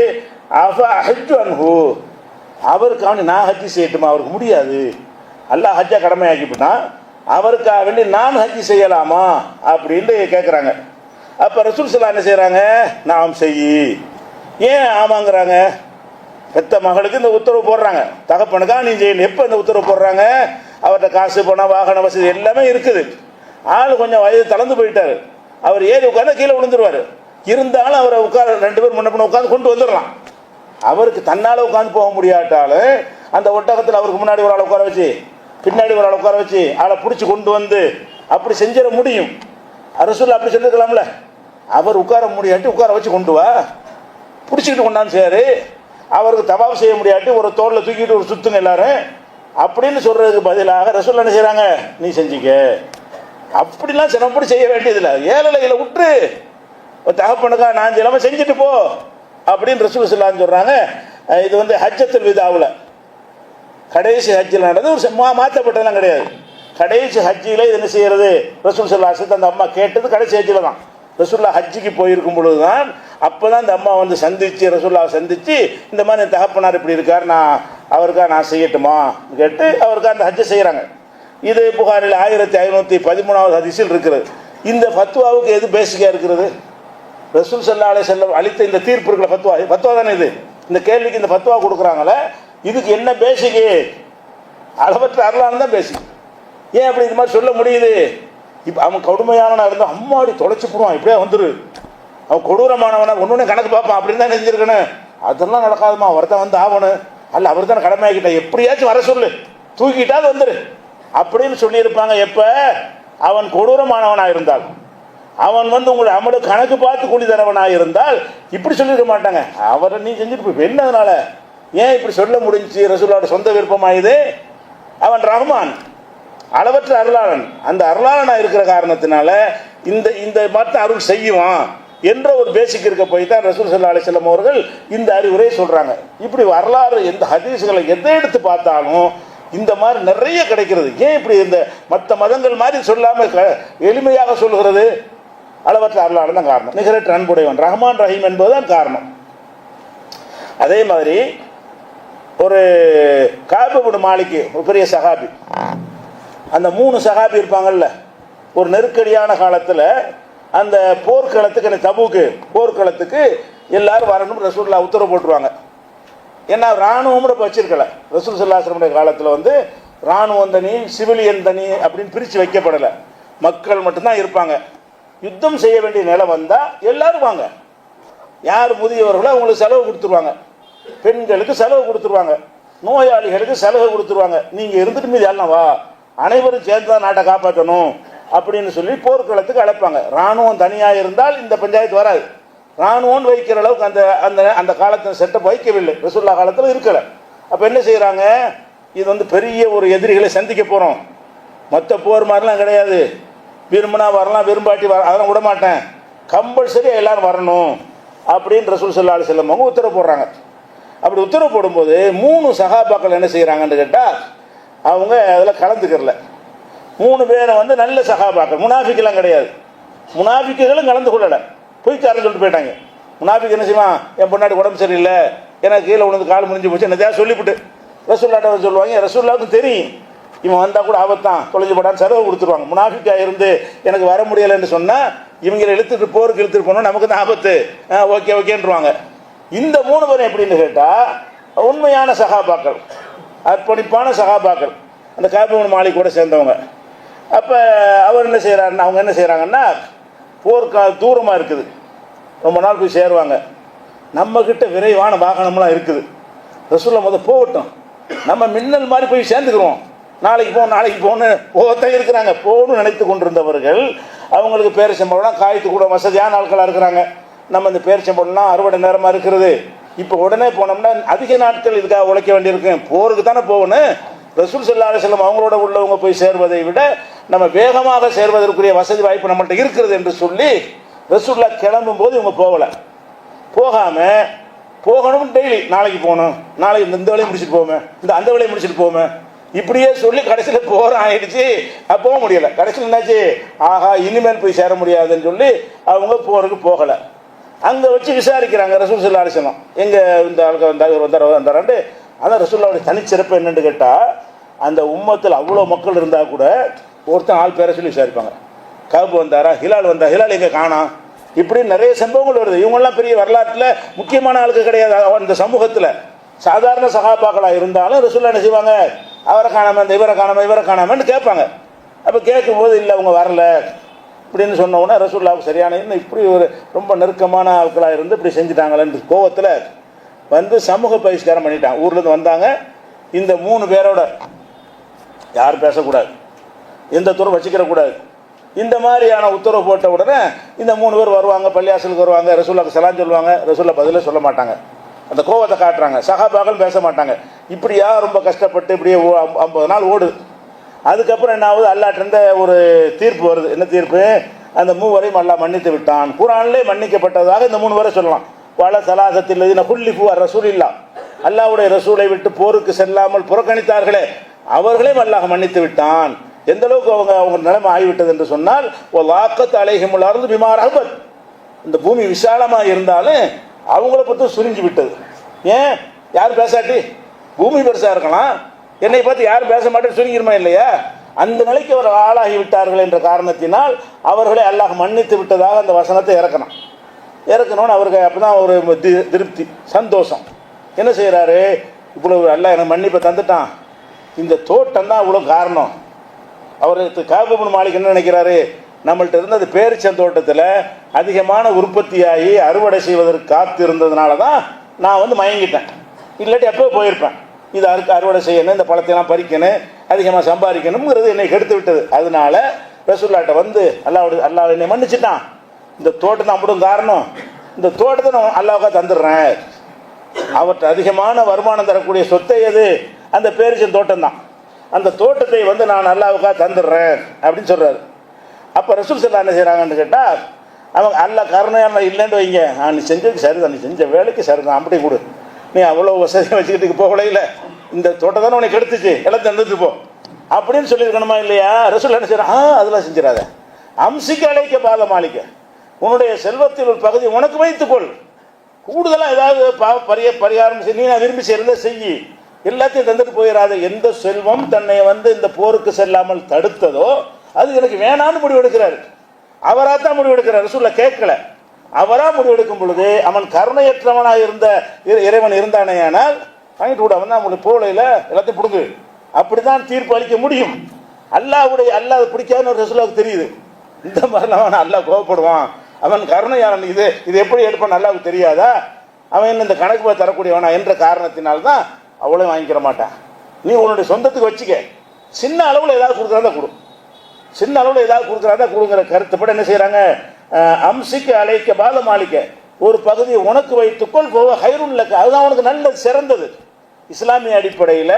அவருக்காக நான் ஹஜ்ஜி செய்யட்டுமா? அவருக்கு முடியாது. அல்லாஹ் ஹஜ்ஜா கடமையாக்கிவிட்டான், அவருக்காக வேண்டி நான் ஹஜ்ஜி செய்யலாமா அப்படின்னு கேட்குறாங்க. அப்போ ரசூல் ஸல்லல்லாஹு என்ன செய்கிறாங்க? நாம் செய். ஏன் ஆமாங்கிறாங்க? பெத்த மகளுக்கு இந்த உத்தரவு போடுறாங்க, தகப்பனுக்கா நீ செய்யணும். எப்போ இந்த உத்தரவு போடுறாங்க? அவர்கிட்ட காசு பணம் வாகன வசதி எல்லாமே இருக்குது. ஆள் கொஞ்சம் வயது தளர்ந்து போயிட்டார். அவர் ஏறி உட்காந்து கீழே விழுந்துருவார். இருந்தாலும் அவரை உட்கார 2 பேர் முன்ன பின்ன உட்காந்து கொண்டு வந்துடலாம். அவருக்கு தன்னால் உட்காந்து போக முடியாட்டாலும் அந்த ஒட்டகத்தில் அவருக்கு முன்னாடி ஒரு ஆளை உட்கார வச்சு, பின்னாடி ஒரு ஆளை உட்கார வச்சு, ஆளை பிடிச்சி கொண்டு வந்து அப்படி செஞ்சிட முடியும். ரசூல் அப்படி சொல்லிருக்கலாம்ல. அவர் உட்கார முடியாட்டி உட்கார வச்சு கொண்டு வா, பிடிச்சிக்கிட்டு கொண்டாந்து சேரு. அவருக்கு தவாப் செய்ய முடியாட்டி ஒரு தோளில் தூக்கிட்டு ஒரு சுத்துங்க எல்லாரும், அப்படின்னு சொல்றதுக்கு பதிலாக ரசூல் என்ன செய்கிறாங்க, நீ செஞ்சிக்க, அப்படிலாம் சிரமப்படி செய்ய வேண்டியதில்லை, ஏழலைகளை விட்டு தகப்பனுக்கா நான் இல்லாமல் செஞ்சுட்டு போ அப்படின்னு ரசூல் ஸல்லல்லாஹு சொல்கிறாங்க. இது வந்து ஹஜ்ஜத்துல் விதாவில் கடைசி ஹஜ்ஜில் நடந்து ஒரு மாற்றப்பட்டதெல்லாம் கிடையாது. கடைசி ஹஜ்ஜில் இது என்ன செய்கிறது, ரசூல் ஸல்லல்லாஹு அலைஹி வஸல்லம் அந்த அம்மா கேட்டது கடைசி ஹஜ்ஜில் தான். ரசூல்லா ஹஜ்ஜிக்கு போயிருக்கும் பொழுது தான் அப்போ தான் இந்த அம்மா வந்து சந்தித்து ரசூல்லாவை சந்தித்து இந்த மாதிரி என் தகப்பனார் இப்படி இருக்கார், நான் அவருக்காக நான் செய்யட்டுமா கேட்டு அவருக்காக அந்த ஹஜ்ஜை செய்கிறாங்க. இது புகாரில் 1513வது ஹதீஸில் இருக்கிறது. இந்த ஃபத்வாவுக்கு எது பேசிக்காக இருக்கிறது, ரசூல் ஸல்லல்லாஹு அலைஹி வஸல்லம் அளித்த இந்த தீர்ப்பு இருக்கிற ஃபத்வா தானே இது. இந்த கேள்விக்கு இந்த ஃபத்வா கொடுக்குறாங்களே, இதுக்கு என்ன பேசிக்கு, அளவற்ற அருளானு தான் பேசிக். ஏன் அப்படி இது மாதிரி சொல்ல முடியுது, இப்போ அவன் கொடுமையானவனா இருந்தால் அம்மாடி தொலைச்சி போடுவான், இப்படியே வந்துரு, அவன் கொடூரமானவனா ஒன்று கணக்கு பார்ப்பான் அப்படின்னு தான் செஞ்சிருக்கணும். அதெல்லாம் நடக்காதுமா, அவர் தான் வந்து ஆகணும், அல்ல அவர் தான் கடமையாக்கிட்ட, எப்படியாச்சும் வர சொல்லு, தூக்கிட்டாது வந்துரு அப்படின்னு சொல்லியிருப்பாங்க. எப்போ அவன் கொடூரமானவனாக இருந்தால், அவன் வந்து உங்களை அமடு கணக்கு பார்த்து கூலி தரவனாக இருந்தால் இப்படி சொல்லியிருக்க மாட்டாங்க. அவரை நீ செஞ்சுட்டு போய் என்னதுனால ஏன் இப்படி சொல்ல முடிஞ்சு, ரசூலோட சொந்த விருப்பமாயுது. அவன் ரஹ்மான், அளவற்ற அருளாளன், அந்த அருளாளனாக இருக்கிற காரணத்தினால இந்த இந்த மட்டும் அருள் செய்வான் என்ற ஒரு பேசிக் இருக்க போய் தான் ரசூல் ஸல்லல்லாஹு அலைஹி வஸல்லம் அவர்கள் இந்த அறிவுரை சொல்கிறாங்க. இப்படி வரலாறு எந்த ஹதீஸ்களை எதை எடுத்து பார்த்தாலும் இந்த மாதிரி நிறைய கிடைக்கிறது. ஏன் இப்படி இந்த மற்ற மதங்கள் மாதிரி சொல்லாமல் எளிமையாக சொல்கிறது, அளவற்ற அருளாளன் தான் காரணம், நிகரற்ற அன்புடையவன் ரஹ்மான் ரஹீம் என்பதுதான் காரணம். அதே மாதிரி ஒரு கஅப் இப்னு மாலிக், ஒரு பெரிய சஹாபி, அந்த 3 சஹாபி இருப்பாங்கல்ல, ஒரு நெருக்கடியான காலத்தில் அந்த போர்க்களத்துக்கு, தபூக்கு போர்க்களத்துக்கு எல்லாரும் வரணும் ரசூலுல்லாஹ் உத்தரவு போட்டுருவாங்க. ஏன்னா இராணுவம் இப்போ வச்சிருக்கல, ரசூல் ஸல்லல்லாஹு அலைஹி வஸல்லம் காலத்தில் வந்து இராணுவம் தனி சிவிலியன் தனி அப்படின்னு பிரித்து வைக்கப்படலை, மக்கள் மட்டும்தான் இருப்பாங்க. யுத்தம் செய்ய வேண்டிய நிலை வந்தால் எல்லாரும் வாங்க, யார் முதியவர்களோ அவங்களுக்கு செலவு கொடுத்துருவாங்க, பெண்களுக்கு செலவு கொடுத்துருவாங்க, நோயாளிகளுக்கு செலவு கொடுத்துருவாங்க, நீங்கள் இருந்துட்டு மீது எல்லாம் வா, அனைவரும் சேர்ந்து தான் நாட்டை காப்பாற்றணும் அப்படின்னு சொல்லி போர்க்களத்துக்கு அழைப்பாங்க. இராணுவம் தனியாக இருந்தால் இந்த பஞ்சாயத்து வராது. இராணுவம் வைக்கிற அளவுக்கு அந்த அந்த அந்த காலத்தில் செட்டப் வைக்கவில்லை, ரசூலுல்லாஹ் காலத்தில் இருக்கலை. அப்போ என்ன செய்கிறாங்க, இது வந்து பெரிய ஒரு எதிரிகளை சந்திக்க போகிறோம், மற்ற போர் மாதிரிலாம் கிடையாது, விரும்பினா வரலாம் விரும்பாட்டி வர அதெல்லாம் விட மாட்டேன், கம்பல்சரியாக எல்லோரும் வரணும் அப்படின்னு ரசூல் ஸல்லல்லாஹு அலைஹி வஸல்லம் அவங்க உத்தரவு போடுறாங்க. அப்படி உத்தரவு போடும்போது 3 சஹாபாக்கள் என்ன செய்கிறாங்கன்னு கேட்டால் அவங்க அதில் கலந்துக்கிறல. 3 பேரும் வந்து நல்ல சஹாபாக்கள், முனாஃபிக்கெல்லாம் கிடையாது, முனாஃபிக்குகளும் கலந்து கொள்ளலை, பொய்க்காரன்னு சொல்லிட்டு போயிட்டாங்க. முனாஃபிக் என்ன செய்வான், என் பொண்ணாடி உடம்பு சரியில்லை, எனக்கு கீழே விழுந்து கால் முடிஞ்சு போச்சு என்னதையா சொல்லிவிட்டு ரசூலுல்லாஹ்ட்ட சொல்லுவாங்க. ரசூலுல்லாஹ்வுக்கு தெரியும் இவன் வந்தால் கூட ஆபத்தான், தொலைஞ்சு போடான்னு செலவு கொடுத்துருவாங்க. முனாஃபிக்காக இருந்து எனக்கு வர முடியலைன்னு சொன்னால் இவங்களை இழுத்துட்டு போருக்கு இழுத்துட்டு போனோம், நமக்கு தான் ஆபத்து, ஓகே ஓகேன்றுவாங்க. இந்த 3 பேரும் எப்படின்னு கேட்டால் உண்மையான சஹாபாக்கள், அர்ப்பணிப்பான சஹாபாக்கள், அந்த கஅப் இப்னு மாலிக் கூட சேர்ந்தவங்க. அப்போ அவர் என்ன செய்கிறாருன்னா, அவங்க என்ன செய்கிறாங்கன்னா, தூரமாக இருக்குது, ரொம்ப நாள் போய் சேருவாங்க, நம்மக்கிட்ட விரைவான வாகனம்லாம் இருக்குது, ரசூலுல்லாஹ் போகட்டும், நம்ம மின்னல் மாதிரி போய் சேர்ந்துக்கிறோம், நாளைக்கு போகணும் போகத்தான் இருக்கிறாங்க. போகணும்னு நினைத்து கொண்டிருந்தவர்கள் அவங்களுக்கு பேரிச்சம்பழம்லாம் காய்த்து கூட வசதியான ஆட்களாக இருக்கிறாங்க. நம்ம இந்த பேரிச்சம்பழம்லாம் அறுவடை நேரமாக இருக்கிறது, இப்போ உடனே போனோம்னா அதிக நாட்கள் இதுக்காக உழைக்க வேண்டியிருக்கு, போருக்கு தானே போகணும். ரசூல் ஸல்லல்லாஹு அலைஹி வஸல்லம் அவங்களோட உள்ளவங்க போய் சேர்வதை விட நம்ம வேகமாக சேர்வதற்குரிய வசதி வாய்ப்பு நம்மள்கிட்ட இருக்கிறது என்று சொல்லி ரசூலுல்லாஹ் கிளம்பும் போது இவங்க போகலை. போகாமல் போகணும், டெய்லி நாளைக்கு போகணும், நாளைக்கு இந்த வேலையை முடிச்சுட்டு போவோமே, அந்த வேலையை முடிச்சுட்டு போவோமே, இப்படியே சொல்லி கடைசியில் போகிறோம் ஆயிடுச்சு. போக முடியலை. கடைசியில் என்னாச்சு, ஆஹா இனிமேல் போய் சேர முடியாதுன்னு சொல்லி அவங்க போருக்கு போகலை. அங்கே வச்சு விசாரிக்கிறாங்க ரசூல் ஸல்லல்லாஹு அலைஹி வஸல்லம், எங்கே இந்த ஆளுக்கு வந்தாராண்டு. அதான் ரசூலுல்லாஹ்வுடைய தனிச்சிறப்பு என்னென்னு கேட்டால், அந்த உம்மத்தில் அவ்வளோ மக்கள் இருந்தால் கூட ஒருத்தன் ஆள் பேரை சொல்லி விசாரிப்பாங்க. கஅப் வந்தாரா, ஹிலால் வந்தா, ஹிலால் எங்கே காணோம், இப்படி நிறைய சம்பவங்கள் வருது. இவங்கெல்லாம் பெரிய வரலாற்றில் முக்கியமான ஆளுக்கு கிடையாது அந்த சமூகத்தில், சாதாரண சஹாபாக்களாக இருந்தாலும் ரசூலுல்லாஹ் என்ன செய்வாங்க, அவரை காணாமல் இந்த இவரை காணாமன்னு கேட்பாங்க. அப்போ கேட்கும்போது இல்லை அவங்க வரல இப்படின்னு சொன்னோன்னா ரசூலுல்லாஹ் சரியான இன்னும் இப்படி ஒரு ரொம்ப நெருக்கமான ஆட்களாக இருந்து இப்படி செஞ்சுட்டாங்களேன்னு கோவத்தில் வந்து சமூக பகிஷ்காரம் பண்ணிட்டாங்க. ஊர்லேருந்து வந்தாங்க, இந்த 3 பேரோட யாரும் பேசக்கூடாது, எந்த துறம் வச்சுக்கிறக்கூடாது, இந்த மாதிரியான உத்தரவு போட்ட உடனே இந்த 3 பேர் வருவாங்க, பள்ளியாசலுக்கு வருவாங்க, ரசூலுல்லாஹ்க்கு சலாம் சொல்லுவாங்க, ரசூலுல்லாஹ் பதிலே சொல்ல மாட்டாங்க, அந்த கோவத்தை காட்டுறாங்க. சஹாபாக்கள் பேச மாட்டாங்க. இப்படியா ரொம்ப கஷ்டப்பட்டு இப்படியே 50 நாள் ஓடுது. அதுக்கப்புறம் என்ன ஆகுது, அல்லாஹ்ட்ட ஒரு தீர்ப்பு வருது. என்ன தீர்ப்பு? அந்த 3 வரையும் அல்லாஹ் மன்னித்து விட்டான். குர்ஆனிலே மன்னிக்கப்பட்டதாக இந்த 3 வரை சொல்லலாம். பல சலாசத்தில் குல்லிஃபு ரசூலில்லா, அல்லாஹ்வுடைய ரசூலை விட்டு போருக்கு செல்லாமல் புறக்கணித்தார்களே அவர்களையும் அல்லாஹ் மன்னித்து விட்டான். எந்த அளவுக்கு அவங்க நிலைமை ஆகிவிட்டது என்று சொன்னால், வாக்கத் அலைஹிமுல் அர்து பிமா ரஹபத், இந்த பூமி விசாலமாக இருந்தாலும் அவங்கள பற்றி சுருங்கி விட்டது. ஏன்? யார் பேசாட்டி? பூமி பெருசாக இருக்கலாம், என்னை பார்த்து யாரும் பேச மாட்டேன்னு சுருங்கிருமா இல்லையா? அந்த நிலைக்கு அவர் ஆளாகி விட்டார்கள் என்ற காரணத்தினால் அவர்களை அல்லாஹ் மன்னித்து விட்டதாக அந்த வசனத்தை இறக்கணும்னு அவருக்கு அப்போ தான் ஒரு திருப்தி, சந்தோஷம். என்ன செய்கிறாரு? இவ்வளவு அல்லாஹ் எனக்கு மன்னிப்பை தந்துட்டான், இந்த தோட்டம் தான் இவ்வளோ காரணம். அவர் காபு இப்னு மாலிக் என்ன நினைக்கிறாரு? நம்மள்ட்ட இருந்த அந்த பேரிச்சந்தோட்டத்தில் அதிகமான உற்பத்தியாகி அறுவடை செய்வதற்கு காத்து இருந்ததுனால தான் நான் மயங்கிட்டேன். இல்லாட்டி எப்போ போயிருப்பேன். இது அறுவடை செய்யணும், இந்த பழத்தையெல்லாம் பறிக்கணும், அதிகமாக சம்பாதிக்கணுங்கிறது என்னை கெடுத்து விட்டது. அதனால ரசூலுல்லாஹ்ட்ட அல்லாஹ் என்னை மன்னிச்சுட்டான், இந்த தோட்டம் தான் அப்படியும் காரணம், இந்த தோட்டத்தை நான் அல்லாஹ்வுக்காக தந்துடுறேன். அவர்கிட்ட அதிகமான வருமானம் தரக்கூடிய சொத்தை எது? அந்த பேரிச்சந்தோட்டம் தான். அந்த தோட்டத்தை நான் அல்லாஹ்வுக்காக தந்துடுறேன் அப்படின்னு சொல்கிறாரு. அப்போ ரசூல் ஸல்லல்லாஹு என்ன செய்கிறாங்கன்னு கேட்டால், அவங்க அல்லாஹ் கருணையான இல்லைன்னு வைங்க, நீ செஞ்சதுக்கு சரிதான், நீ செஞ்ச வேலைக்கு சரிதான், அப்படி கொடு, நீ அவ்வளோ வசதியாக வச்சுக்கிட்டு போகல, இல்லை இந்த தோட்டம் தானே உனக்கு எடுத்துச்சு, எல்லாத்தையும் எடுத்துட்டு போ அப்படின்னு சொல்லியிருக்கணுமா இல்லையா? ரசூல் என்ன செய்கிறான்? அதெல்லாம் செஞ்சிடாத, அம்சிக்க அழைக்க பாத மாளிக்க, உன்னுடைய செல்வத்தில் ஒரு பகுதி உனக்கு வைத்துக்கொள், கூடுதலாக ஏதாவது பரிகாரம் நீ நான் விரும்பி செய்கிறத செய், எல்லாத்தையும் தந்துட்டு போயிடாத. எந்த செல்வம் தன்னை இந்த போருக்கு செல்லாமல் தடுத்ததோ அது எனக்கு வேணான்னு முடிவெடுக்கிறாரு. அவராக தான் முடிவெடுக்கிறார், ரசூலுல்லாஹ் கேட்கல. அவராக முடிவெடுக்கும் பொழுது அவன் கருணையற்றவனாக இருந்த இறைவன் இருந்தானே, ஆனால் வாங்கிட்டு விட, அவன் தான் அவங்களுக்கு போகலையில் எல்லாத்தையும் பிடுங்கு, அப்படி தான் தீர்ப்பு அளிக்க முடியும். அல்லாஹ் பிடிக்காதுன்னு ஒரு ரசூலுல்லாஹ்வுக்கு தெரியுது. இந்த மாதிரிலாம் அவன் அல்லாஹ் கோவப்படுவான், அவன் கருணையாளன், இது எப்படி எடுப்பான் அல்லாஹ்வுக்கு தெரியாதா? அவன் இந்த கணக்கு தரக்கூடியவனா என்ற காரணத்தினால்தான் அவ்வளோ வாங்கிக்கிற மாட்டான். நீ உன்னுடைய சொந்தத்துக்கு வச்சுக்க, சின்ன அளவில் ஏதாவது கொடுக்குறாந்தா கொடு, சின்ன அளவில் ஏதாவது கொடுக்குறாந்தா கொடுங்கிற கருத்துப்பட என்ன செய்கிறாங்க? அம்சிக்க அழைக்க பாத மாளிக்க, ஒரு பகுதியை உனக்கு வைத்துக்கொள், போவ ஹைருல்லக்க, அதுதான் உனக்கு நல்லது, சிறந்தது. இஸ்லாமிய அடிப்படையில்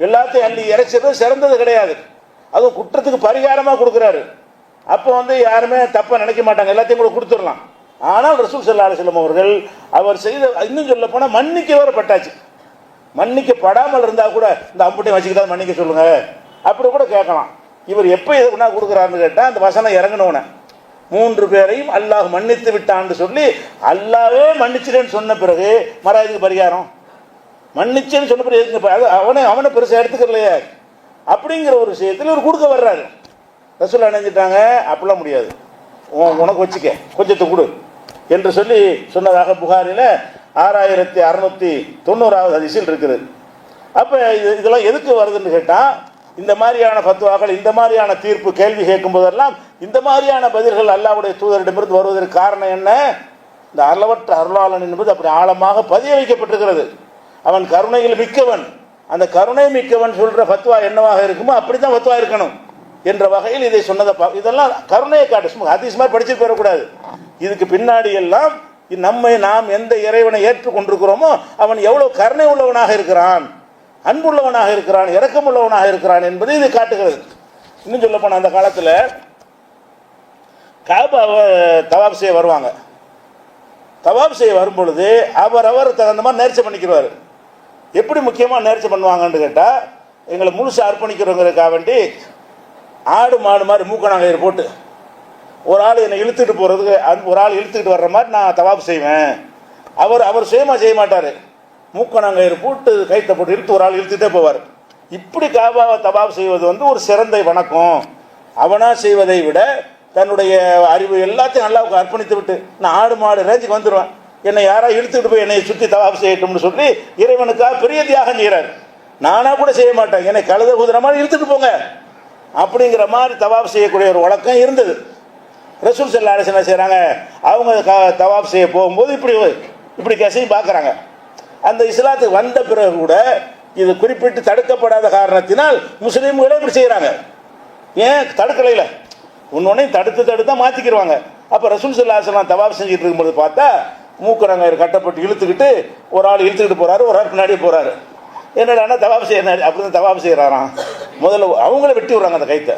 எல்லாத்தையும் அள்ளி இறைச்சது சிறந்தது கிடையாது, அதுவும் குற்றத்துக்கு பரிகாரமாக கொடுக்குறாரு. அப்போ யாருமே தப்பாக நினைக்க மாட்டாங்க, எல்லாத்தையும் கூட கொடுத்துடலாம். ஆனால் ரசூல் ஸல்லல்லாஹு அலைஹி வஸல்லம் அவர்கள் அவர் செய்த, இன்னும் சொல்ல போனால் மன்னிக்க வரப்பட்டாச்சு, மன்னிக்கப்படாமல் இருந்தால் கூட இந்த அம்புட்டையும் வச்சுக்கிட்டா மன்னிக்க சொல்லுங்க அப்படி கூட கேட்கலாம். இவர் எப்போ எதுக்குன்னா கொடுக்குறாருன்னு கேட்டால், அந்த வசனம் இறங்கினோன்னு 3 பேரையும் அல்லாஹ் மன்னித்து விட்டான்னு சொல்லி அல்லாவே மன்னிச்சிட்டேன்னு சொன்ன பிறகு இதுக்கு பரிகாரம், மன்னிச்சேன்னு சொன்ன பிறகு அவனை பெருசாக எடுத்துக்கலையே அப்படிங்கிற ஒரு விஷயத்தில் இவர் கொடுக்க வர்றாரு. ரசூலுல்லாஹ் நினைஞ்சிட்டாங்க, அப்படிலாம் முடியாது, உனக்கு வச்சுக்க, கொஞ்சத்தை கொடு என்று சொல்லி சொன்னதாக புகாரில் 6690வது ஹதீஸில் இருக்குது. அப்போ இதெல்லாம் எதுக்கு வருதுன்னு கேட்டால், இந்த மாதிரியான ஃபத்வாக்கள், இந்த மாதிரியான தீர்ப்பு கேள்வி கேட்கும் போதெல்லாம் இந்த மாதிரியான பதில்கள் அல்லாஹ்வுடைய தூதரிடமிருந்து வருவதற்கு காரணம் என்ன? இந்த அளவற்ற அருளாளன் என்பது அப்படி ஆழமாக பதிய வைக்கப்பட்டிருக்கிறது. அவன் கருணையில் மிக்கவன், அந்த கருணை மிக்கவன் சொல்கிற ஃபத்வா என்னவாக இருக்குமோ அப்படி தான் ஃபத்வா இருக்கணும் என்ற வகையில் இதை சொன்னதை இதெல்லாம் கருணையை காட்டு, சும்மா ஹதீஸ் மாதிரி படிச்சுட்டு போயிடக்கூடாது. இதுக்கு பின்னாடி எல்லாம் நாம் எந்த இறைவனை ஏற்றுக்கொண்டிருக்கிறோமோ அவன் எவ்வளவு கருணை உள்ளவனாக இருக்கிறான், அன்புள்ளவனாக இருக்கிறான், இரக்கமுள்ளவனாக இருக்கிறான் என்பதை இது காட்டுகிறது. இன்னும் சொல்ல போனால் அந்த காலத்தில் காபாவை தவாப் செய்ய வருவாங்க. தவாப் செய்ய வரும் பொழுது அவர் தகுந்த மாதிரி நேர்ச்சி பண்ணிக்கிறார். எப்படி முக்கியமாக நேர்ச்சி பண்ணுவாங்கன்னு கேட்டால், எங்களை முழுசாக அர்ப்பணிக்கிறவங்களுக்காக வேண்டி ஆடு மாடு மாதிரி மூக்கணாங்கயிறு போட்டு ஒரு ஆள் என்னை இழுத்துக்கிட்டு போகிறதுக்கு, ஒரு ஆள் இழுத்துக்கிட்டு வர்ற மாதிரி நான் தவாப் செய்வேன். அவர் சுயமாக செய்ய மாட்டார், மூக்கணாங்கயிறு போட்டு கைத்தை போட்டு இழுத்து ஒரு ஆள் இழுத்துட்டே போவார். இப்படி காபாவை தவாப் செய்வது ஒரு சிறந்த வணக்கம். அவனாக செய்வதை விட தன்னுடைய அறிவு எல்லாத்தையும் அல்லாஹ்வுக்கு அர்ப்பணித்து விட்டு, நான் ஆடு மாடு ரேஞ்சுக்கு வந்துடுவேன், என்னை யாராவது இழுத்துக்கிட்டு போய் என்னை சுற்றி தவாப் செய்யட்டும்னு சொல்லி இறைவனுக்காக பெரிய தியாகம் செய்கிறார். நானாக கூட செய்ய மாட்டேன், என்னை கழுத குதிரை மாதிரி இழுத்துட்டு போங்க அப்படிங்கிற மாதிரி தவாப் செய்யக்கூடிய ஒரு வழக்கம் இருந்தது. ரசூல் ஸல்லல்லாஹு அலைஹி வஸல்லம் செய்கிறாங்க, அவங்க தவாப் செய்ய போகும்போது இப்படி கசையும் பார்க்குறாங்க. அந்த இஸ்லாத்துக்கு வந்த பிறகு கூட இது குறிப்பிட்டு தடுக்கப்படாத காரணத்தினால் முஸ்லீம்களே இப்படி செய்கிறாங்க. ஏன் தடுக்கலையில் ஒன்னொன்னையும் தடுத்து மாற்றிக்கிடுவாங்க. அப்போ ரசூல் ஸல்லல்லாஹு அலைஹி வஸல்லம் தவாப் செஞ்சுட்டு இருக்கும்போது பார்த்தா மூக்கணாங்கயிறு கட்டப்பட்டு இழுத்துக்கிட்டு ஒரு ஆள் இழுத்துக்கிட்டு போகிறாரு, ஒரு ஆள் பின்னாடியே போகிறாரு. என்னடா தவாப் செய்ய அப்படி தான் தவாப் செய்கிறாராம். முதல்ல அவங்கள வெட்டி விட்றாங்க அந்த கைத்தை,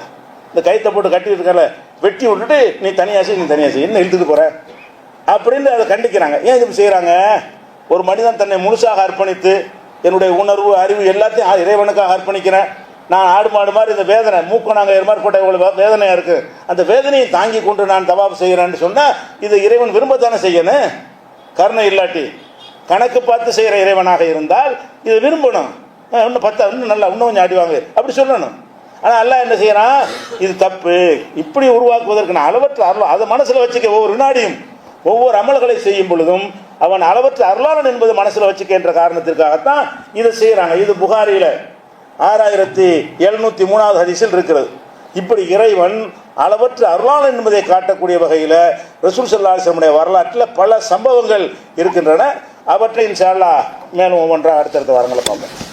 இந்த கைத்தை போட்டு கட்டி இருக்கல வெட்டி விட்டுட்டு நீ தனியாக செய், நீ தனியாக செய், என்ன இழுத்துட்டு போகிற அப்படின்னு அதை கண்டிக்கிறாங்க. ஏன் இது செய்கிறாங்க? ஒரு மனிதன் தன்னை முழுசாக அர்ப்பணித்து என்னுடைய உணர்வு அறிவு எல்லாத்தையும் இறைவனுக்காக அர்ப்பணிக்கிறேன், நான் ஆடு மாடு மாதிரி இந்த வேதனை மூக்க நாங்கள் இது மாதிரி போட்ட இவ்வளோ வேதனையாக இருக்குது, அந்த வேதனையை தாங்கி கொண்டு நான் தவாப் செய்கிறேன்னு சொன்னால் இது இறைவன் விரும்பத்தானே செய்யணும். கருணை இல்லாட்டி கணக்கு பார்த்து செய்கிற இறைவனாக இருந்தால் இதை விரும்பணும். இன்னும் 10 இன்னும் நல்லா இன்னும் கொஞ்சம் ஆடிவாங்க அப்படி சொல்லணும். ஆனால் அல்லாஹ் என்ன செய்யறான்? இது தப்பு, இப்படி உருவாக்குவதற்கு நான் அளவற்ற அருள் அதை மனசில் வச்சுக்க. ஒவ்வொரு வினாடியும் ஒவ்வொரு அமல்களை செய்யும் பொழுதும் அவன் அளவற்ற அருளாளன் என்பது மனசில் வச்சுக்கின்ற காரணத்திற்காகத்தான் இதை செய்கிறாங்க. இது புகாரியில் 6703 ஹதீஸில் இருக்கிறது. இப்படி இறைவன் அளவற்ற அருளாளன் என்பதை காட்டக்கூடிய வகையில் ரசூல் ஸல்லல்லாஹு அலைஹி வஸல்லம் வரலாற்றில் பல சம்பவங்கள் இருக்கின்றன. அவற்றை இன்ஷா அல்லாஹ் மேலும் ஒவ்வொன்றாக அடுத்தடுத்த வாரங்களை பார்ப்போம்.